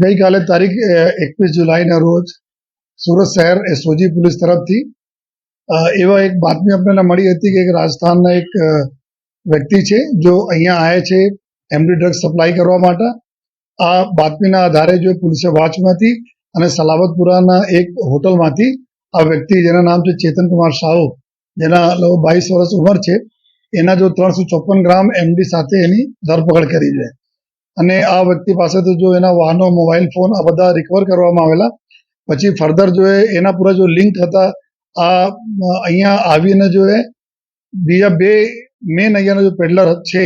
ગઈકાલે તારીખ 21 જુલાઈના રોજ સુરત શહેર એસઓજી પોલીસ તરફથી એવા એક બાતમી આપણને મળી હતી કે એક રાજસ્થાનના એક વ્યક્તિ છે જો અહીંયા આવ્યા છે એમડી ડ્રગ્સ સપ્લાય કરવા માટે. આ બાતમીના આધારે જો પોલીસે વોચમાંથી અને સલાબતપુરાના એક હોટલમાંથી આ વ્યક્તિ જેના નામ છે ચેતનકુમાર સાહુ, જેના લગભગ 22 વર્ષ ઉંમર છે, એના જો 354 ગ્રામ એમડી સાથે એની ધરપકડ કરી છે. અને આ વ્યક્તિ પાસેથી જો એના વાહનો, મોબાઈલ ફોન આ બધા રિકવર કરવામાં આવેલા. પછી ફર્ધર જો એના પૂરા જો લિંક હતા આ અહીંયા આવીને જો બીજા બે મેન અહીંયાના જો પેડલર છે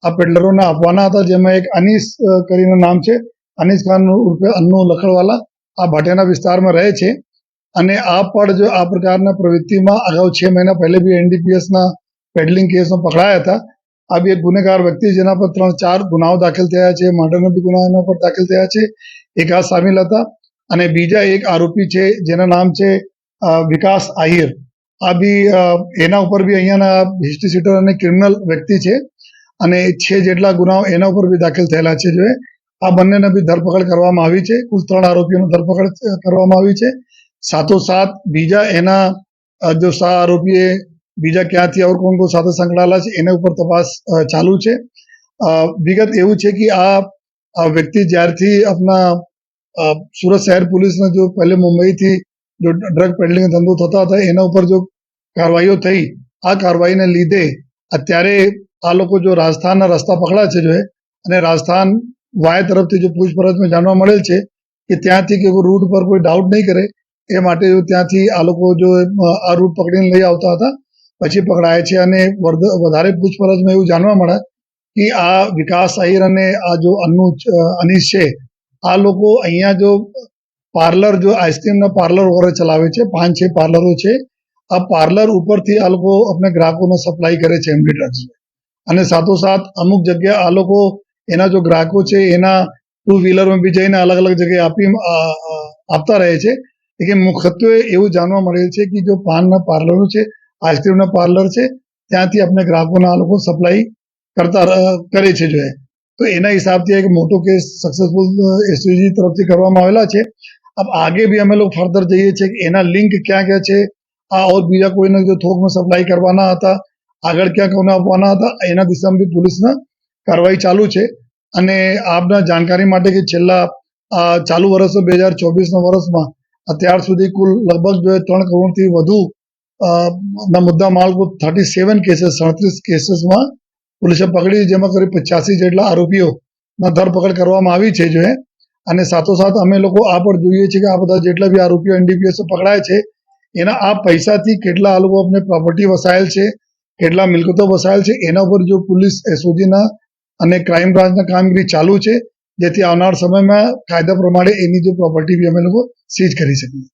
આ પેડલરોને આપવાના હતા, જેમાં એક અનીસ કરીને નામ છે, અનીસ ખાન ઉર્ફે અન્નુ લખડવાલા, આ ભાટિયાના વિસ્તારમાં રહે છે. અને આ પણ જો આ પ્રકારના પ્રવૃત્તિમાં અગાઉ 6 મહિના પહેલે બી એનડીપીએસના પેડલિંગ કેસમાં પકડાયા હતા. આ બી એક ગુનેગાર વ્યક્તિ જેના પર 3-4 ગુનાઓ દાખલ થયા છે, મર્ડરના બી ગુનાઓ એના પર દાખલ થયા છે, એક આ સામેલ હતા. અને બીજા એક આરોપી છે જેના નામ છે વિકાસ આહિર, આ બી એના ઉપર બી અહીંયાના હિસ્ટ્રી સીટર અને ક્રિમિનલ વ્યક્તિ છે અને 6 જેટલા ગુનાઓ એના ઉપર બી દાખલ થયેલા છે. જો આ બંનેને બી ધરપકડ કરવામાં આવી છે. કુલ 3 આરોપીઓની ધરપકડ કરવામાં આવી છે. સાથોસાથ બીજા એના જો 7 આરોપીએ બીજા ક્યાંથી और કોણ સાથે સંકળાયેલા છે એના ઉપર તપાસ ચાલુ છે. વિગત એવું છે કે આ વ્યક્તિ જ્યારથી આપણા સુરત શહેર પોલીસને જો પહેલે મુંબઈથી જો ડ્રગ પેડલિંગ ધંધો થતા હતા એના ઉપર જો કાર્યવાહીઓ થઈ, આ કાર્યવાહીને લીધે અત્યારે આ લોકો જો રાજસ્થાનના રસ્તા પકડા છે જો અને રાજસ્થાન વાય તરફથી જો પૂછપરછમાં જાણવા મળેલ છે કે ત્યાંથી કે રૂટ પર કોઈ ડાઉટ નહીં કરે એ માટે ત્યાંથી આ લોકો જો આ રૂટ પકડીને લઈ આવતા હતા, પછી પકડાય છે. અને વધારે પૂછપરછમાં એવું જાણવા મળે કે આ વિકાસ આહિર અને આ જો અનીસ છે આ લોકો અહીંયા જો પાર્લર જો આઈસ્ક્રીમના પાર્લર વગેરે ચલાવે છે, 5-6 પાર્લરો છે. આ પાર્લર ઉપરથી આ લોકો આપણે ગ્રાહકોને સપ્લાય કરે છે એમડી ડ્રગ્સ. અને સાથોસાથ અમુક જગ્યા આ લોકો એના જો ગ્રાહકો છે એના 2 વ્હીલરમાં બી જઈને અલગ અલગ જગ્યાએ આપતા રહે છે. કે મુખ્યત્વે એવું જાણવા મળેલ છે કે જો પાનના પાર્લરો છે, આઈસ્ક્રીમના પાર્લર છે, ત્યાંથી આપણે ગ્રાહકોને આ લોકો સપ્લાય કરે છે જો તો એના હિસાબથી એક મોટો કેસ સક્સેસફુલ એસઓજી તરફથી કરવામાં આવેલા છે. अब आगे भी અમે લોકો ફર્ધર જઈએ છીએ કે એના લિંક ક્યાં ક્યાં છે, આ ઓર બીજા કોઈને જો થોકમાં સપ્લાય કરવાના હતા, આગળ ક્યાં કોને આપવાના હતા, એના દિશામાં બી પોલીસના કાર્યવાહી ચાલુ છે. અને આપના જાણકારી માટે કે છેલ્લા ચાલુ વર્ષ 2024ના વર્ષમાં અત્યાર સુધી કુલ લગભગ જો 3 કરોડથી વધુ ના મુદ્દા માલ 37 કેસીસમાં પોલીસે પકડી, જેમાં કરીબ 85 જેટલા આરોપીઓના ધરપકડ કરવામાં આવી છે જો અને સાથોસાથ અમે લોકો આ પણ જોઈએ છીએ કે આ બધા જેટલા બી આરોપીઓ એનડીપીએસ પકડાય છે એના આ પૈસાથી કેટલા આ લોકો આપણે પ્રોપર્ટી વસાયેલ છે, કેટલા મિલકતો વસાયેલ છે, એના પર જો પોલીસ એસઓજીના અને ક્રાઇમ બ્રાન્ચના કામગીરી ચાલુ છે, જેથી આવનાર સમયમાં કાયદા પ્રમાણે એની જો પ્રોપર્ટી બી અમે લોકો સીઝ કરી શકીએ.